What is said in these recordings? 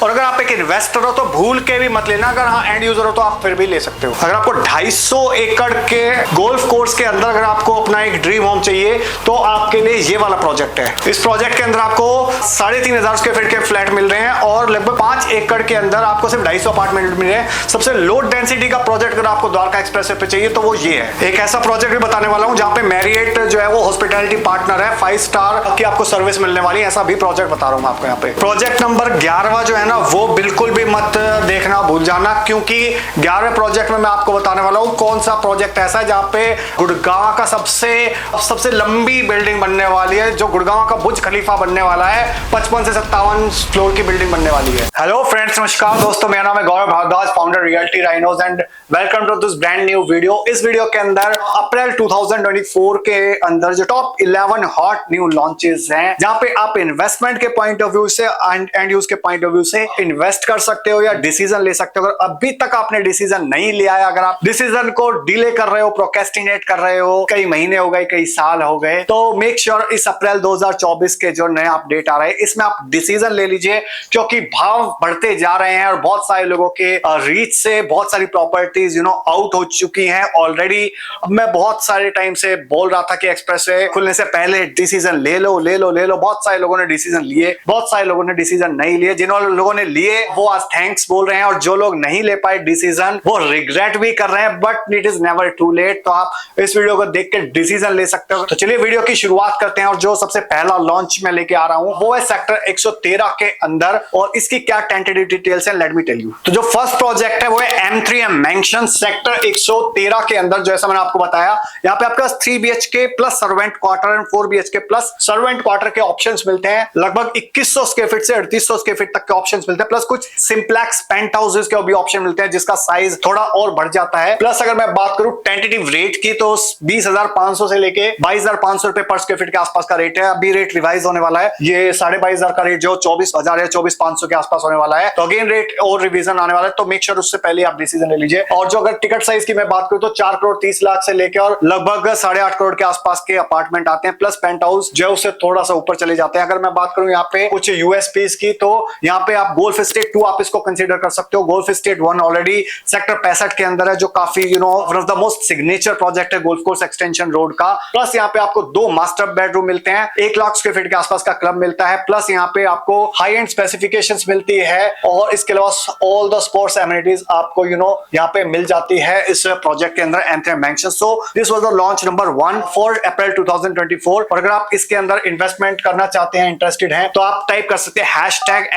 और अगर आप एक इन्वेस्टर हो तो भूल के भी मत लेना, अगर हाँ एंड यूजर हो तो आप फिर भी ले सकते हो। अगर आपको 250 एकड़ के गोल्फ कोर्स के अंदर अगर आपको अपना एक ड्रीम होम चाहिए तो आपके लिए ये वाला प्रोजेक्ट है। इस प्रोजेक्ट के अंदर आपको 3500 स्क्वायर फीट के फ्लैट मिल रहे हैं और लगभग 5 एकड़ के अंदर आपको सिर्फ 250 अपार्टमेंट मिल रहे हैं। सबसे लो डेंसिटी का प्रोजेक्ट अगर आपको द्वारका एक्सप्रेसवे पे चाहिए तो वो ये है। एक ऐसा प्रोजेक्ट भी बताने वाला हूं जहां पे मैरियट जो है वो हॉस्पिटैलिटी पार्टनर है, 5 स्टार की आपको सर्विस मिलने वाली है। ऐसा भी प्रोजेक्ट बता रहा हूं आपको यहाँ पे। प्रोजेक्ट नंबर 11वां जो है ना वो बिल्कुल भी मत देखना भूल जाना, क्योंकि 11वें प्रोजेक्ट में मैं आपको बताने वाला हूं कौन सा प्रोजेक्ट ऐसा है जहां पे गुड़गांव का सबसे लंबी बिल्डिंग बनने वाली है, जो गुड़गांव का बुर्ज खलीफा बनने वाला है। 55 से 57 फ्लोर की बिल्डिंग बनने वाली है। हेलो फ्रेंड्स, नमस्कार दोस्तों, मेरा नाम है Gaurav Bhardwaj, founder realty rhinos and welcome to this brand new video. इस वीडियो के अंदर अप्रैल 2024 के अंदर जो टॉप 11 हॉट न्यू लॉन्चेस हैं, जहां पे आप इन्वेस्टमेंट के पॉइंट ऑफ व्यू से एंड यूज के पॉइंट ऑफ व्यू से इन्वेस्ट कर सकते हो या डिसीजन ले सकते हो। अगर अभी तक आपने डिसीजन नहीं लिया है, अगर आप डिसीजन को डिले कर रहे हो, प्रोक्रेस्टिनेट कर रहे हो, कई महीने हो गए, कई साल हो गए, तो मेक श्योर इस अप्रैल 2024 के जो नए अपडेट आ रहे हैं इसमें आप डिसीजन ले लीजिए, क्योंकि भाव बढ़ते जा रहे हैं और बहुत सारे लोगों के रीच से बहुत सारी प्रॉपर्टीज आउट हो चुकी हैं ऑलरेडी। मैं बहुत सारे टाइम से बोल रहा था कि एक्सप्रेसवे खुलने से पहले डिसीजन ले लो। बहुत सारे लोगों ने डिसीजन लिए, बहुत सारे लोगों ने डिसीजन नहीं लिए। जिन लोगों ने लिए वो आज थैंक्स बोल रहे हैं, और जो लोग नहीं ले पाए डिसीजन वो रिग्रेट भी कर रहे हैं, but it is never too late. तो आप इस वीडियो को देख के डिसीजन ले सकते हो। तो चलिए वीडियो की शुरुआत करते हैं, और जो सबसे पहला लॉन्च मैं लेके आ रहा हूं वो है सेक्टर 113 के अंदर, और इसकी क्या टेंटेटिव डिटेल्स हैं लेट मी टेल यू। तो जो फर्स्ट प्रोजेक्ट है वो है M3M मैंशन सेक्टर 113 के अंदर। जैसा मैंने आपको बताया, यहाँ पे आपके पास 3 BHK plus servant quarter and 4 BHK plus servant quarter के ऑप्शंस मिलते हैं। लगभग 2100 स्क्वायर फीट से 3800 स्क्वायर फीट तक के ऑप्शंस मिलते हैं, प्लस कुछ सिंप्लेक्स पेंट हाउसेस के भी ऑप्शन मिलते हैं जिसका साइज थोड़ा और बढ़ जाता है। प्लस अगर मैं बात करूं टेंटेटिव रेट की तो 20,500 से लेके 22,500 रुपए पर स्क्वायर फीट के आसपास का रेट है। अभी रेट रिवाइज होने वाला है, ये 22,500 का रेट जो 24,000 या 24,500 के आसपास होने वाला है। तो अगेन रेट और रिवीजन आने वाला है, तो मेक श्योर उससे पहले आप डिसीजन ले लीजिए। और जो अगर टिकट साइज की मैं बात करूं तो 4 करोड़ 30 लाख से लेकर और लगभग 8.5 करोड़ के आसपास के अपार्टमेंट आते हैं, प्लस पेंट हाउस जो उससे थोड़ा सा ऊपर चले जाते हैं। अगर मैं बात करूं यहाँ पे कुछ यूएसपीज की, तो यहाँ पे आप गोल्फ स्टेट 2 आप इसको कंसीडर कर सकते हो। गोल्फ स्टेट 1 ऑलरेडी सेक्टर 65 के अंदर है, जो काफी one of the most signature project है गोल्फ कोर्स एक्सटेंशन रोड का। प्लस यहाँ पे आपको 2 मास्टर बेडरूम मिलते हैं, 1 लाख स्क्वायर फीट के आसपास का क्लब मिलता है। प्लस यहाँ पे आपको हाई एंड स्पेसिफिकेशंस मिलती है, और इसके अलावा ऑल द स्पोर्ट्स एमिनिटीज आपको यहाँ पे मिल जाती है इस प्रोजेक्ट के अंदर M3M mention. So this was the launch number 1 for अप्रैल 2024। और अगर आप इसके अंदर इन्वेस्टमेंट करना चाहते हैं, इंटरेस्टेड हैं, तो आप टाइप कर सकते हैं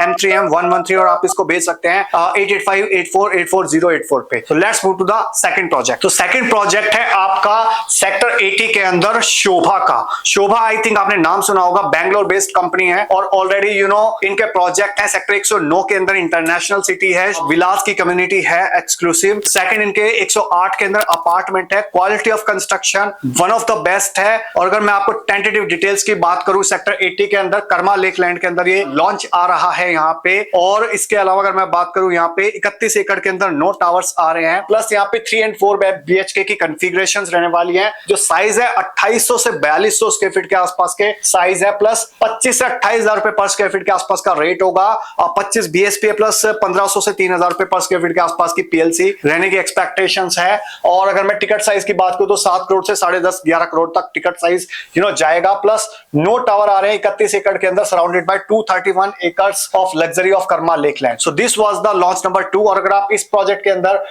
#M3M113 और आप इसको भेज सकते हैं 8858484084 पे। तो let's move to the second project. तो सेकंड प्रोजेक्ट है आपका सेक्टर 80 के अंदर शोभा का। शोभा आई थिंक आपने नाम सुना होगा, बैंगलोर बेस्ड कंपनी है, और ऑलरेडी इनके प्रोजेक्ट है सेक्टर 109 के अंदर। इंटरनेशनल सिटी है, विलास की कम्युनिटी है एक्सक्लूसिव। सेकंड इनके 108 के अंदर अपार्टमेंट है, quality of construction one of the best है। और अगर मैं आपको टेंटेटिव डिटेल्स की बात करूं, सेक्टर 80 के अंदर कर्मा लेक लैंड के अंदर ये लॉन्च आ रहा है यहाँ पे। और इसके अलावा अगर मैं बात करूं, यहाँ पे 31 एकड़ के अंदर 9 टावर्स आ रहे हैं, प्लस यहाँ पे 3 and 4 BHK की कॉन्फ़िगरेशंस रहने वाली हैं। जो साइज है 2800 से 4200 स्क्वायर फीट के आसपास के साइज है, प्लस 25 से 28,000 रुपए पर स्क्वायर फीट के आसपास का रेट होगा। 25 BSP प्लस 1500 से 3,000 रुपए पर स्क्वायर फीट के आसपास की PLC रहने की एक्सपेक्टेशंस है। और अगर मैं टिकट साइज की बात करूं तो 7 करोड़ से 10.5-11 करोड़ तक टिकट साइज जाएगा। प्लस 9 टावर आ रहे हैं 31 एकड़ के अंदर, surrounded by 231 acres of luxury of Karma lake land. So this was the launch number 2। और अगर आप इस प्रोजेक्ट के अंदर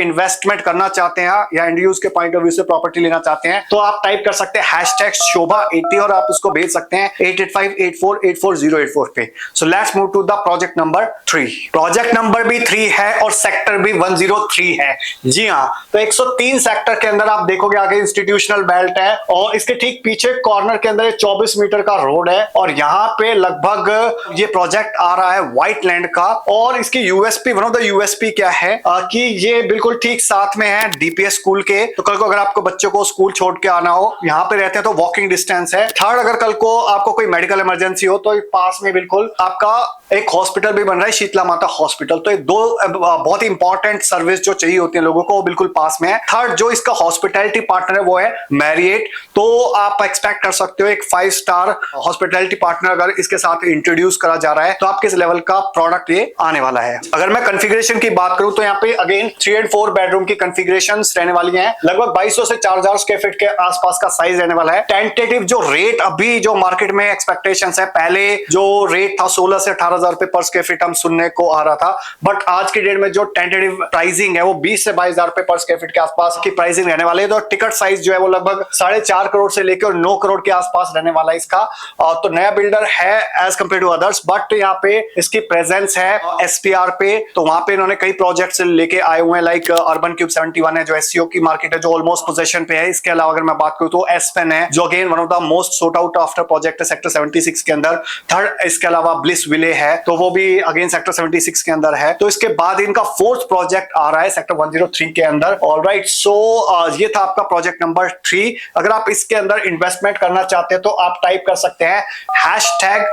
इन्वेस्टमेंट करना चाहते हैं या एंड यूज के पॉइंट ऑफ व्यू से प्रॉपर्टी लेना चाहते हैं, तो आप टाइप कर सकते हैं #शोभा80 और आप इसको भेज सकते हैं 8858484084 पे। So let's move to the project number 3। Project number भी 3 है और सेक्टर भी 103 है। जी हाँ, तो 103 सेक्टर के अंदर आप देखोगे आगे इंस्टीट्यूशनल बेल्ट है, और इसके ठीक पीछे कॉर्नर के अंदर 24 मीटर का रोड है। और यहाँ पे लगभग ये प्रोजेक्ट आ रहा है व्हाइट लैंड का। और इसकी USP, one of the USP क्या है कि ये बिल्कुल ठीक साथ में है DPS स्कूल के। तो कल को अगर आपको बच्चों को स्कूल छोड़ के आना हो, यहाँ पे रहते हैं तो वॉकिंग डिस्टेंस है। थर्ड, अगर कल को आपको कोई मेडिकल इमरजेंसी हो तो पास में बिल्कुल आपका एक हॉस्पिटल भी बन रहा है, शीतला माता हॉस्पिटल। तो ये दो बहुत ही इंपॉर्टेंट सर्विस जो चाहिए होती है लोगों को, वो बिल्कुल पास में है। थर्ड जो इसका हॉस्पिटैलिटी पार्टनर है वो है मैरिएट। तो आप एक्सपेक्ट कर सकते हो एक 5 स्टार हॉस्पिटैलिटी पार्टनर अगर इसके साथ इंट्रोड्यूस करा जा रहा है तो आप किस लेवल का प्रोडक्ट ये आने वाला है। अगर मैं कॉन्फ़िगरेशन की बात करूं तो यहाँ पे अगेन 3 और 4 बेडरूम की कॉन्फ़िगरेशंस रहने वाली हैं। लगभग 2200 से 4000 स्क्वायर फीट के आसपास का साइज रहने वाला है। टेंटेटिव जो रेट अभी जो मार्केट में एक्सपेक्टेशंस है, पहले जो रेट था 16 से 18,000 रुपए पर स्क्वायर फीट हम सुनने को आ रहा था, बट आज की डेट में जो टेंटेटिव प्राइसिंग है वो 20 से 22,000 रुपए पर स्क्वायर फीट के आसपास की प्राइसिंग रहने वाली है। तो टिकट साइज जो है वो लगभग 4.5 करोड़ से लेकर 9 करोड़ के आसपास रहने वाला है इसका। तो नया बिल्डर है as compared to others, but यहाँ पे इसकी प्रेजेंस है एसपीआर पे। तो वहां पे इन्होंने कई प्रोजेक्ट्स लेके आए हुए हैं, लाइक अर्बन क्यूब 71 है जो एससीओ की मार्केट है जो ऑलमोस्ट पोजीशन पे है। इसके अलावा अगर मैं बात करूं तो एसपेन है जो again one of the most sought out after project है सेक्टर 76 के अंदर। थर्ड इसके अलावा ब्लिस विले है तो वो भी अगेन सेक्टर 76 के अंदर है। तो इसके बाद इनका फोर्थ प्रोजेक्ट आ रहा है सेक्टर 103 के अंदर। ऑलराइट, सो ये था आपका प्रोजेक्ट नंबर 3। अगर आप इसके अंदर इन्वेस्टमेंट करना चाहते हैं तो आप टाइप कर सकते हैं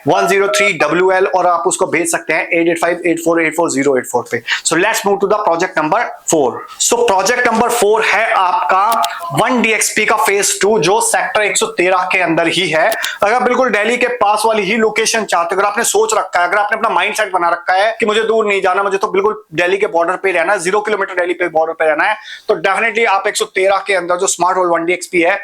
#103WL और आप उसको भेज सकते हैं 8858484084 पे। So let's move to the project number 4। So project number 4 है आपका 1DXP का फेज 2 जो सेक्टर 113 के अंदर ही है। अगर बिल्कुल दिल्ली के पास वाली ही लोकेशन चाहते हो, अगर आपने सोच रखा है, अगर आपने अपना माइंड सेट बना रखा है कि मुझे दूर नहीं जाना, मुझे तो बिल्कुल दिल्ली के बॉर्डर पे रहना है, 0 किलोमीटर दिल्ली पे बॉर्डर पे रहना है, तो डेफिनेटली आप 113 के अंदर जो स्मार्ट होल्ड 1DXP है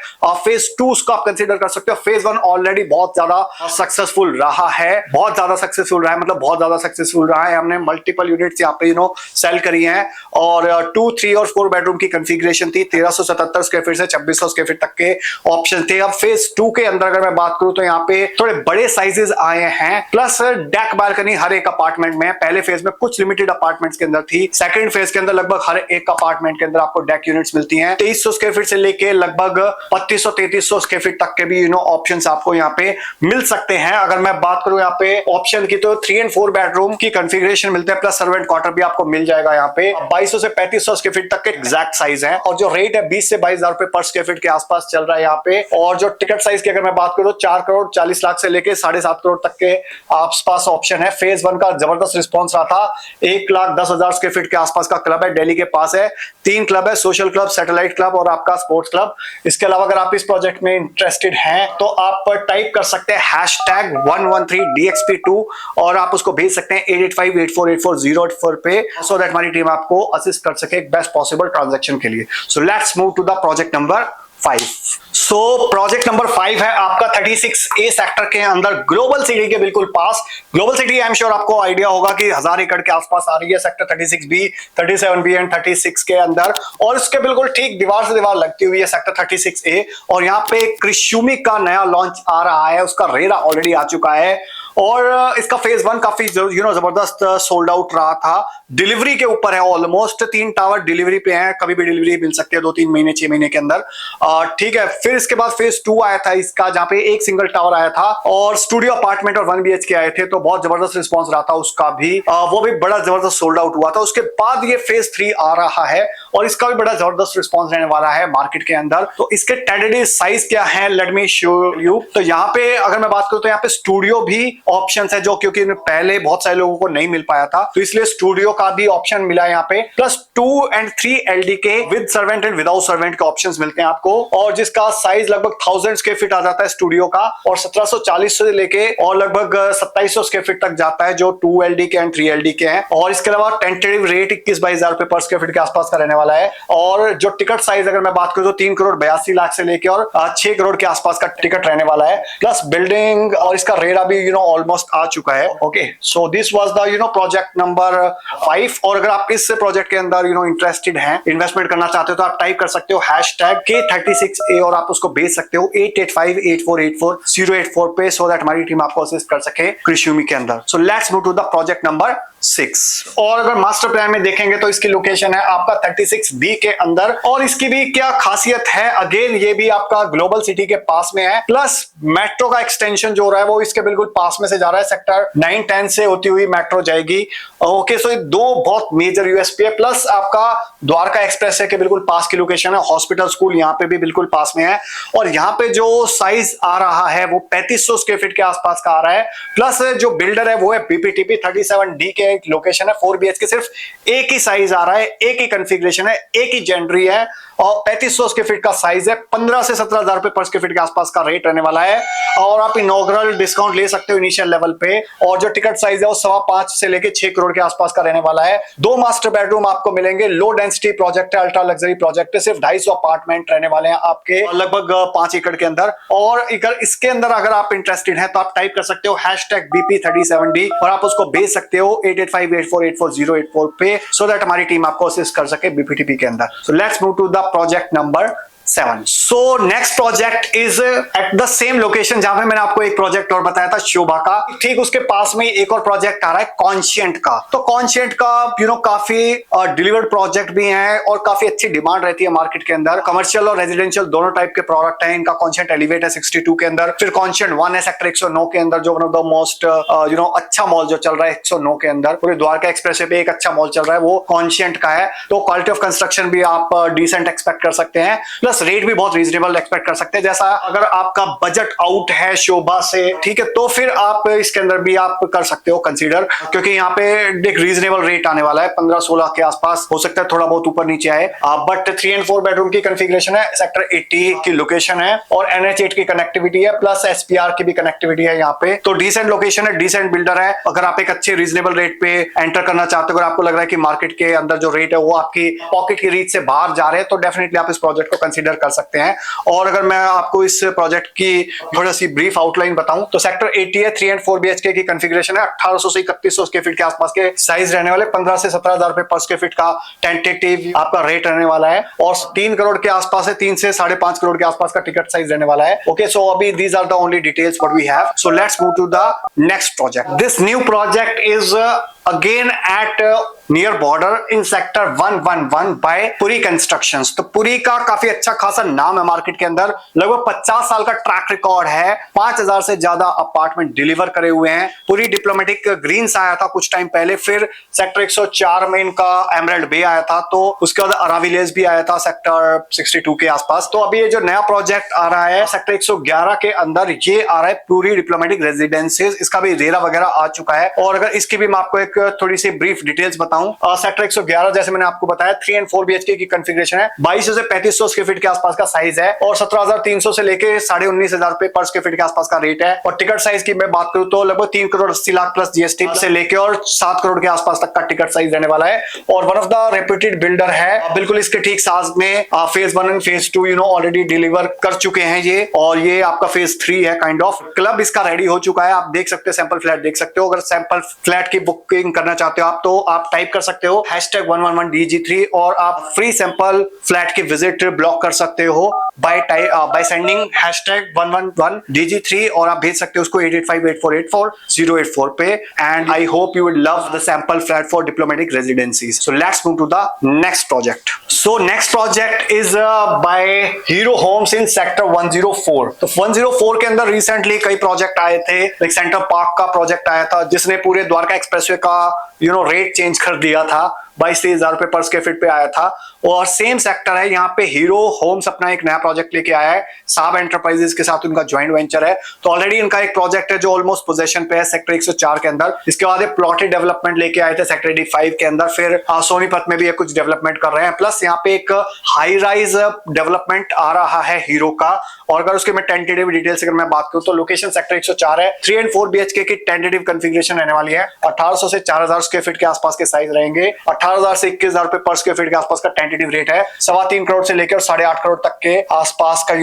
फेज 2 उसको आप कंसीडर कर सकते हो। फेज 1 ऑलरेडी बहुत ज्यादा सक्सेसफुल रहा है, बहुत ज्यादा सक्सेसफुल रहा है, मतलब बहुत ज्यादा सक्सेसफुल रहा है। हमने मल्टीपल यूनिट्स यहाँ पे सेल करी हैं और 2, 3 और 4 बेडरूम की कॉन्फ़िगरेशन थी। 1377 स्क्वायर फीट से 2600 स्क्वायर फीट तक के ऑप्शन थे। अब फेज 2 के अंदर अगर मैं बात करूं तो यहाँ पे थोड़े बड़े साइजेस आए हैं, प्लस डेक बालकनी हर एक अपार्टमेंट में। पहले फेज में कुछ लिमिटेड अपार्टमेंट्स के अंदर थी, सेकंड फेज के अंदर लगभग हर एक अपार्टमेंट के अंदर आपको डेक यूनिट्स मिलती हैं। 2300 स्क्वायर फीट से लेके लगभग 3200-3300 स्क्वायर फीट तक के भी ऑप्शंस आपको यहाँ पे मिल सकते हैं। अगर मैं बात करूं यहाँ पे ऑप्शन की तो 3 और 4 बेडरूम की कॉन्फ़िगरेशन मिलते हैं, प्लस सर्वेंट क्वार्टर भी आपको मिल जाएगा यहाँ पे। 2200 से 3500 स्क्वायर फीट तक के एग्जैक्ट साइज है और जो रेट है 20 से 22,000 रुपए पर स्क्वायर फीट के आसपास चल रहा है यहाँ पे। और जो टिकट साइज की अगर मैं बात करूं तो 4 करोड़ 40 लाख से लेके 7.5 करोड़ तक के आसपास ऑप्शन है। फेज 1 का जबरदस्त रिस्पॉन्स रहा था। 1,10,000 स्क्वायर फीट के आसपास का क्लब है, दिल्ली के पास है। 3 क्लब है, सोशल क्लब, सैटेलाइट क्लब और आपका स्पोर्ट्स क्लब। इसके अलावा अगर आप इस प्रोजेक्ट में इंटरेस्टेड हैं तो आप टाइप कर सकते हैं #113DXP2 और आप उसको भेज सकते हैं 8858484084 पे, सो दैट हमारी टीम आपको असिस्ट कर सके बेस्ट पॉसिबल ट्रांजैक्शन के लिए। So let's move to the project number 5। So project number 5 है आपका 36A सेक्टर के अंदर ग्लोबल सिटी के बिल्कुल पास। Global city I am sure आपको आइडिया होगा कि 1000 एकड़ के आसपास आ रही है सेक्टर 36B, 37B एंड 36 के अंदर, और इसके बिल्कुल ठीक दीवार से दीवार लगती हुई है सेक्टर 36A। और यहाँ पे कृष्युमी का नया लॉन्च आ रहा है, उसका रेरा ऑलरेडी आ चुका है और इसका फेज 1 काफी जबरदस्त सोल्ड आउट रहा था। डिलीवरी के ऊपर है, ऑलमोस्ट 3 टावर डिलीवरी पे हैं, कभी भी डिलीवरी मिल सकती है 2-3 महीने 6 महीने के अंदर। ठीक है, फिर इसके बाद फेज 2 आया था इसका, जहां पे एक सिंगल टावर आया था और स्टूडियो अपार्टमेंट और 1 BHK आए थे, तो बहुत जबरदस्त रिस्पॉन्स रहा था उसका भी, वो भी बड़ा जबरदस्त सोल्ड आउट हुआ था। उसके बाद ये फेज 3 आ रहा है और इसका भी बड़ा जबरदस्त रिस्पॉन्स रहने वाला है मार्केट के अंदर। तो इसके टेंटेटिव साइज क्या है, लेट मी शो यू। तो यहाँ पे अगर मैं बात करूं तो यहाँ पे स्टूडियो भी ऑप्शन है, जो क्योंकि पहले बहुत सारे लोगों को नहीं मिल पाया था, तो इसलिए स्टूडियो का भी ऑप्शन मिला है यहाँ पे। प्लस 2 और 3 LDK with servant and without servant के ऑप्शंस मिलते हैं आपको, और जिसका साइज लगभग 1000 स्क्वायर फीट आ जाता है स्टूडियो का, और 1740 से लेके और लगभग 2700 स्क्वायर फीट तक जाता है जो 2 LDK एंड 3 LDK है। और इसके अलावा टेंटेटिव रेट 21-22,000 रुपए पर स्क्वायर फीट के आसपास का रहने वाला है। और जो टिकट साइज अगर मैं बात करूं तो 3 करोड़ 82 लाख से लेके और 6 करोड़ के आसपास का टिकट रहने वाला है। प्लस बिल्डिंग और इसका रेरा भी ऑलमोस्ट आ चुका है। Okay, so this was the project number 5। और अगर आप इस प्रोजेक्ट के अंदर इंटरेस्टेड हैं, इन्वेस्टमेंट करना चाहते हो, तो आप टाइप कर सकते हो #K36A और आप उसको भेज सकते हो 8858484084 पे, सो दैट हमारी टीम आपको असिस्ट कर सके कृष्युमी के अंदर। So let's move to the project number 36। और अगर मास्टर प्लान में देखेंगे तो इसकी लोकेशन है आपका 36B के अंदर। और इसकी भी क्या खासियत है, अगेन ये भी आपका ग्लोबल सिटी के पास में है, प्लस मेट्रो का एक्सटेंशन जो हो रहा है वो इसके बिल्कुल पास में से जा रहा है। सेक्टर 9-10 से होती हुई मेट्रो जाएगी। ओके, सो ये दो बहुत मेजर यूएसपी है। प्लस आपका द्वारका एक्सप्रेस है के बिल्कुल पास की लोकेशन है। हॉस्पिटल स्कूल यहाँ पे भी बिल्कुल पास में है। और यहाँ पे जो साइज आ रहा है वो 3500 स्क्वायर फीट के आसपास का आ रहा है। प्लस जो बिल्डर है वो है BPTP 37D के एक लोकेशन है। 4 BHK सिर्फ एक ही साइज आ रहा है, एक ही कॉन्फ़िगरेशन है, एक ही जेंडरी है और 3500 स्क्वायर फीट का साइज है। 15 से 17,000 रुपए पर स्क्वायर फीट के आसपास का रेट रहने वाला है। और आप इनॉग्रल डिस्काउंट ले सकते हो इनिशियल लेवल पे। और जो टिकट साइज है वो 5.25 से लेके 6 करोड़ के आसपास का रहने वाला है। 2 मास्टर बेडरूम आपको मिलेंगे। लो डेंसिटी प्रोजेक्ट है, अल्ट्रा लग्जरी प्रोजेक्ट है। सिर्फ 250 अपार्टमेंट रहने वाले हैं आपके लगभग 5 एकड़ के अंदर। और अगर इसके अंदर अगर आप इंटरेस्टेड हैं तो आप टाइप कर सकते हो #BP37D और आप उसको भेज सकते हो 8858484084 पे, सो दैट हमारी टीम आपको असिस्ट कर सके BPTP के अंदर। So let's move to the project number 7। So next project is at the same location जहां पे मैंने आपको एक प्रोजेक्ट और बताया था शोभा का, ठीक उसके पास में एक और प्रोजेक्ट आ रहा है कॉन्शिएंट का। तो कॉन्शिएंट का काफी डिलीवर्ड प्रोजेक्ट भी है और काफी अच्छी डिमांड रहती है मार्केट के अंदर। कमर्शियल और रेजिडेंशियल दोनों टाइप के प्रोडक्ट हैं इनका। कॉन्शिएंट एलिवेट है 62 के अंदर, फिर कॉन्शिएंट 1 है सेक्टर 109 के अंदर, जो वन ऑफ द मोस्ट अच्छा मॉल जो चल रहा है 109 के अंदर। पूरे द्वारका एक्सप्रेस पे एक अच्छा मॉल चल रहा है वो कॉन्शिएंट का है। तो क्वालिटी ऑफ कंस्ट्रक्शन भी आप डिसेंट एक्सपेक्ट कर सकते हैं, प्लस रेट भी बहुत रीजनेबल एक्सपेक्ट कर सकते हैं। जैसा अगर आपका बजट आउट है शोभा से, ठीक है, तो फिर आप इसके अंदर भी आप कर सकते हो कंसीडर, क्योंकि यहाँ पे एक रीजनेबल रेट आने वाला है 15-16 के आसपास। हो सकता है थोड़ा बहुत ऊपर नीचे आए, बट 3 और 4 बेडरूम की कॉन्फ़िगरेशन है। सेक्टर 80 की लोकेशन है और NH8 की कनेक्टिविटी है, प्लस SPR की भी कनेक्टिविटी है यहाँ पे। तो डिसेंट लोकेशन है, डिसेंट बिल्डर है। अगर आप एक अच्छे रीजनेबल रेट पे एंटर करना चाहते हो, अगर आपको लग रहा है कि मार्केट के अंदर जो रेट है वो आपकी पॉकेट की रीच से बाहर जा रहे हैं, तो डेफिनेटली आप इस प्रोजेक्ट को कंसीडर कर सकते हैं। और अगर मैं आपको इस प्रोजेक्ट की थोड़ी सी ब्रीफ आउटलाइन बताऊं तो सेक्टर 80 है, 3 और 4 BHK की कॉन्फ़िगरेशन है। 1800 से 3100 स्क्वायर फीट के आसपास के साइज रहने वाले। 15 से 17,000 रुपए पर स्क्वायर फीट का टेंटेटिव आपका रेट रहने वाला है। और 3 करोड़ के आसपास है, 3 से 5.5 करोड़ के आसपास का टिकट साइज रहने वाला है। ओके, सो अभी these are the only details what we have. So let's move to the next project. This new project is again at near border in sector 111 by Puri constructions. तो पुरी का काफी अच्छा खासा नाम है मार्केट के अंदर। लगभग 50 साल का ट्रैक रिकॉर्ड है। 5000 से ज्यादा अपार्टमेंट डिलीवर करे हुए हैं। पुरी डिप्लोमेटिक ग्रीन्स आया था कुछ टाइम पहले, फिर सेक्टर 104 में इनका एमराल्ड बे आया था, तो उसके बाद अराविलेज भी आया था सेक्टर 62 के आसपास। तो अभी ये जो नया प्रोजेक्ट आ रहा है सेक्टर 111 के अंदर, ये आ रहा है पूरी डिप्लोमेटिक रेजिडेंसीज। इसका भी रेरा वगैरह आ चुका है। और अगर इसकी भी मैं आपको एक थोड़ी सी ब्रीफ डिटेल्स बताऊं, सेक्टर 111 जैसे मैंने आपको बताया 3 और 4 BHK की कॉन्फ़िगरेशन है। 2200 से 3500 स्क्वायर फीट के आसपास का साइज है और 17,300 से लेके 19,500 रुपए पर स्क्वायर फीट के आसपास का रेट है। और टिकट साइज की मैं बात करूं तो लगभग 3 करोड़ 80 लाख प्लस GST से लेके और 7 करोड़ के आसपास तक का टिकट साइज रहने वाला है। और one of the reputed builder है, बिल्कुल इसके ठीक साथ में phase 1 and phase 2 already deliver कर चुके हैं ये। और ये आपका फेज 3 है काइंड ऑफ। क्लब इसका रेडी हो चुका है, आप देख सकते हो, सैंपल फ्लैट देख सकते हो। अगर सैंपल फ्लैट की बुकिंग करना चाहते हो आप, तो आप टाइप कर सकते हो #111DG3 और आप फ्री सैंपल फ्लैट की विजिट ब्लॉक कर सकते हो बाय सेंडिंग #111DG3 और आप भेज सकते हो उसको 8858484084 पे। And I hope you will love the sample flat for diplomatic residencies. So let's move to the next project. So next project is by Hero homes in sector 104। तो 104 के अंदर रिसेंटली कई प्रोजेक्ट आए थे। लाइक सेंटर पार्क का project आया था जिसने पूरे द्वारका एक्सप्रेसवे का रेट चेंज कर दिया था। 22,000 रुपए पर स्क्वायर फीट पे आया था। और सेम सेक्टर है, यहाँ पे हीरो होम्स अपना एक नया प्रोजेक्ट लेके आया है। साब एंटरप्राइजेस के साथ उनका ज्वाइंट वेंचर है। तो ऑलरेडी इनका एक प्रोजेक्ट है जो ऑलमोस्ट पोजेशन पे है सेक्टर 104 के अंदर। इसके बाद एक प्लॉटेड डेवलपमेंट लेके आए थे सेक्टर 85 के अंदर। फिर सोनीपत में भी कुछ डेवलपमेंट कर रहे हैं। प्लस यहाँ पे एक हाई राइज डेवलपमेंट आ रहा है हीरो का। और अगर उसके मैं टेंटेटिव डिटेल्स अगर मैं बात करूं तो लोकेशन सेक्टर 104 है। 3 और 4 BHK की टेंटेटिव कॉन्फ़िगरेशन रहने वाली है। 1800 से 4000 स्क्वायर फीट के आसपास के साइज रहेंगे। 18,000 से 21,000 रुपए पर स्क्वायर फीट के आसपास का टेंटेटिव रेट है। 3.25 करोड़ से लेकर 8.5 करोड़ तक के आसपास का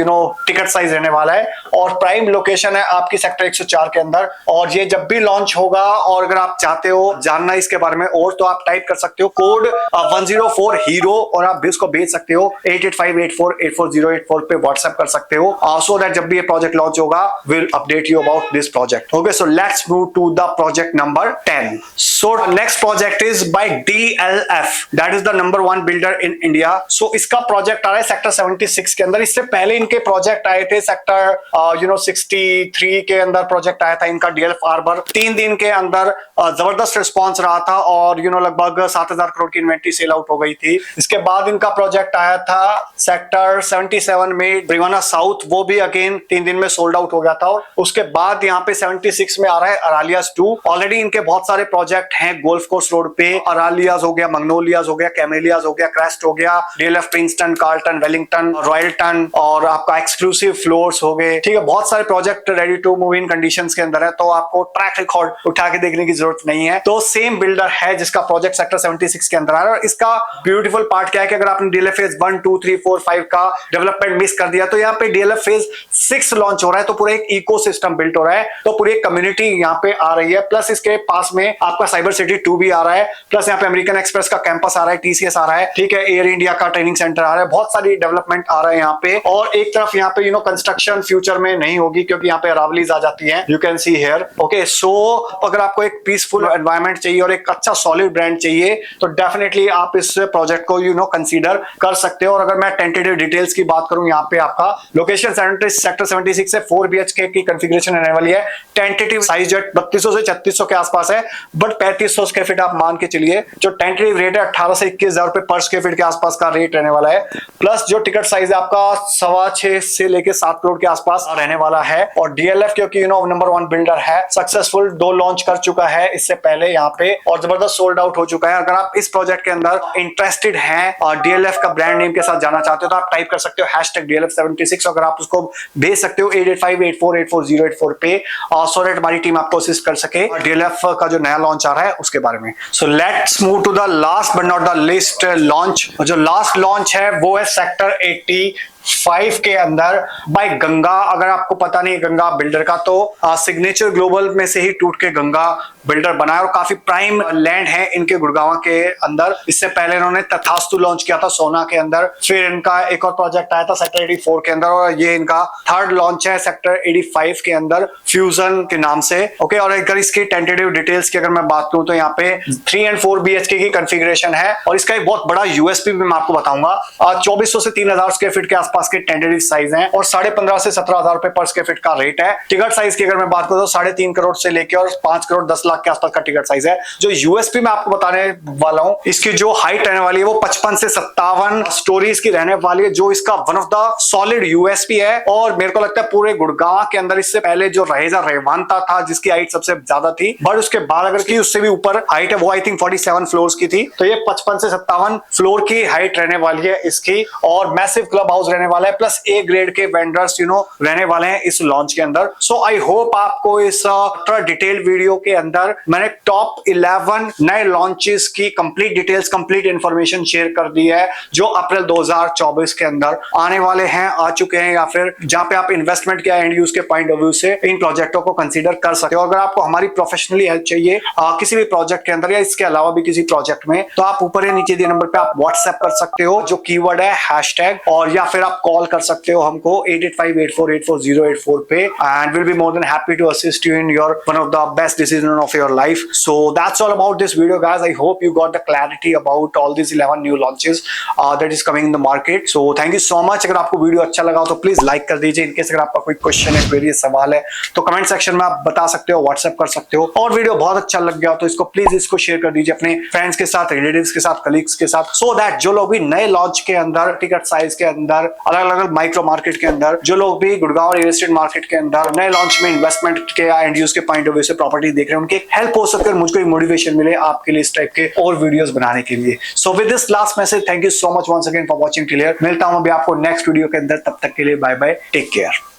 टिकट साइज रहने वाला है और प्राइम लोकेशन है आपकी सेक्टर 104 के अंदर। और ये जब भी लॉन्च होगा और अगर आप चाहते हो जानना इसके बारे में और तो आप टाइप कर सकते हो कोड 104 हीरो और आप भी उसको भेज सकते हो 8858484084 पे व्हाट्सएप कर सकते हो सो दैट जब भी ये प्रोजेक्ट लॉन्च होगा will update you about this project. Okay, so let's move to the project number 10। So next project is by DLF, that is the number 1 builder in India. So इसका project आ रहा है sector 76 के अंदर। इससे पहले इनके project आए थे सेक्टर 63 के अंदर प्रोजेक्ट आया था इनका DLF आर्बर। 3 दिन के अंदर जबरदस्त रिस्पॉन्स रहा था और लगभग 7,000 करोड़ की इन्वेंट्री सेल आउट हो गई थी। इसके बाद इनका प्रोजेक्ट आया था सेक्टर 77 में ब्रिवाना साउथ, वो भी अगेन 3 दिन में सोल्ड आउट हो गया था। और उसके बाद यहाँ पे 76 में आ रहा है अरालियास 2। ऑलरेडी इनके बहुत सारे प्रोजेक्ट हैं गोल्फ कोर्स रोड पे, अरालियास हो गया, मैग्नोलियास हो गया, कैमेलियास हो गया, क्रेस्ट हो गया, DLF प्रिंसटन, कार्लटन, वेलिंगटन, रॉयल्टन और आपका एक्सक्लूसिव फ्लोर्स हो गए। ठीक है, बहुत सारे project ready to move in conditions के अंदर है, तो आपको ट्रैक रिकॉर्ड उठा के देखने की जरूरत नहीं है। तो सेम बिल्डर है जिसका प्रोजेक्ट सेक्टर 76 के अंदर आ रहा है। और इसका ब्यूटीफुल पार्ट क्या है कि अगर आपने DLF फेज 1, 2, 3, 4, 5 का डेवलपमेंट मिस कर दिया तो यहाँ पे DLF फेज 6 लॉन्च हो रहा है, तो पूरा एक इकोसिस्टम बिल्ट हो रहा है, तो पूरी एक कम्युनिटी यहाँ पे आ रही है। प्लस इसके पास में आपका साइबर सिटी 2 भी आ रहा है, प्लस यहाँ पे अमेरिकन एक्सप्रेस का कैंपस आ रहा है, TCS आ रहा है, ठीक है, एयर इंडिया का ट्रेनिंग सेंटर आ रहा है, बहुत सारी डेवलपमेंट आ रहा है यहाँ पे। और एक तरफ यहाँ पे कंस्ट्रक्शन फ्यूचर में नहीं होगी क्योंकि यहाँ पे अरावलीज आ जाती है, you can see here. Okay, so अगर आपको एक पीसफुल एनवायरनमेंट चाहिए और एक अच्छा सॉलिड ब्रांड चाहिए तो डेफिनेटली आप इस प्रोजेक्ट को कंसीडर कर सकते हो। और अगर मैं टेंटेटिव डिटेल्स की बात करूं, यहाँ पे आपका लोकेशन सेक्टर 76 से 4 BHK की कंफिग्रेशन रहने वाली है। टेंटेटिव साइज 3200 से 3600 के आसपास है, बट 3500 स्क्वायर फीट आप मान के चलिए। जो टेंटेटिव रेट है 18 से 21,000 रुपए पर स्क्वायर फीट के आसपास का रेट रहने वाला है। प्लस जो टिकट साइज है आपका 6.25 से लेके 7 करोड़ के आसपास रहने वाला है। और DLF क्योंकि नंबर 1 बिल्डर है, सक्सेसफुल 2 लॉन्च कर चुका है इससे पहले यहाँ पे और जबरदस्त सोल्ड आउट हो चुका है। अगर आप इस प्रोजेक्ट के अंदर इंटरेस्टेड हैं और DLF का ब्रांड नेम के साथ जाना चाहते हो तो आप टाइप कर सकते हो #DLF76। अगर आप उसको भेज सकते हो 8858484084 पे सो दैट हमारी टीम आपको असिस्ट कर सके DLF का जो नया लॉन्च आ रहा है उसके बारे में। So let's move to the last but not the least launch. जो लास्ट लॉन्च है वो है सेक्टर 85 के अंदर बाय गंगा। अगर आपको पता नहीं गंगा बिल्डर का, तो सिग्नेचर ग्लोबल में से ही टूट के गंगा बिल्डर बनाया और काफी प्राइम लैंड है इनके गुड़गांव के अंदर। इससे पहले इन्होंने तथास्तु लॉन्च किया था सोना के अंदर, फिर इनका एक और प्रोजेक्ट आया था सेक्टर 84 के अंदर और ये इनका 3rd लॉन्च है सेक्टर 85 के अंदर फ्यूजन के नाम से। ओके, और अगर इसकी टेंटेटिव डिटेल्स की अगर मैं बात करूं तो यहाँ पे 3 और 4 BHK की कंफिग्रेशन है और इसका एक बहुत बड़ा USP भी मैं आपको बताऊंगा। 2400 से 3,000 स्क्वायर फीट के आसपास के टेंटेटिव साइज हैं और 15,500 से 17,000 रुपए पर स्क्वायर फीट का रेट है। टिकट साइज की अगर मैं बात करूं तो 3.5 करोड़ से लेकर और 5 करोड़ 10 लाख के आसपास का टिकट साइज है। जो USP मैं आपको बताने वाला हूं, इसकी जो हाइट रहने वाली है वो 55 से 57 स्टोरीज की रहने वाली है, जो इसका one of the solid USP है। और मेरे को लगता है पूरे गुड़गांव के अंदर इससे पहले जो रहेजा रेवांता था जिसकी हाइट सबसे ज्यादा थी, बट उसके बाद अगर की उससे भी ऊपर हाइट है वो आई थिंक 47 फ्लोर्स की थी, तो ये 55 से 57 फ्लोर की हाइट रहने वाली है इसकी। और मैसिव क्लब हाउस रहने वाला है, प्लस A ग्रेड के वेंडर्स रहने वाले हैं इस लॉन्च के अंदर। सो आई होप आपको इस डिटेल वीडियो के अंदर मैंने टॉप 11 नए लॉन्चेस की complete details, complete information share कर दी है जो अप्रैल 2024 के अंदर आने वाले हैं, आ चुके हैं, या फिर जहां पे आप इन्वेस्टमेंट के एंड यूज के पॉइंट ऑफ व्यू से इन प्रोजेक्टों को कंसीडर कर सकते हो। अगर आपको हमारी प्रोफेशनली हेल्प चाहिए किसी भी प्रोजेक्ट के अंदर या इसके अलावा भी किसी प्रोजेक्ट में, तो आप ऊपर या नीचे दिए नंबर पे आप व्हाट्सएप कर सकते हो, जो कीवर्ड है हैशटैग, और या फिर आप कॉल कर सकते हो हमको 8858484084 पे, and will be more than happy to assist you in your one of the best decision of your life. So that's all about this video guys. I hope you got the clarity about all this 11 new launches that is coming in the market. So thank you so much. अगर आपको video अच्छा लगा तो please like कर दीजिए। In case अगर आपका कोई क्वेश्चन है, क्वेरी, सवाल है तो कमेंट सेक्शन में आप बता सकते हो, व्हाट्सएप कर सकते हो। और वीडियो बहुत अच्छा लग गया तो इसको प्लीज शेयर कर दीजिए अपने फ्रेंड्स के साथ, रिलेटिव्स के साथ, कलीग्स के साथ, सो दैट जो लोग भी नए लॉन्च के अंदर, टिकट साइज के अंदर, अलग अलग माइक्रो मार्केट के अंदर, जो लोग भी गुड़गांव रियल एस्टेट मार्केट के अंदर नए लॉन्च में इन्वेस्टमेंट के या एंड यूज के पॉइंट ऑफ व्यू से प्रॉपर्टी देख रहे हैं, उनके हेल्प हो सकती है, मुझको मोटिवेशन मिले आपके लिए इस टाइप के और वीडियोस बनाने के लिए। So with this last message, thank you so much once again for watching till here. मिलता हूं अभी आपको नेक्स्ट वीडियो के अंदर, तब तक के लिए बाय बाय, टेक केयर।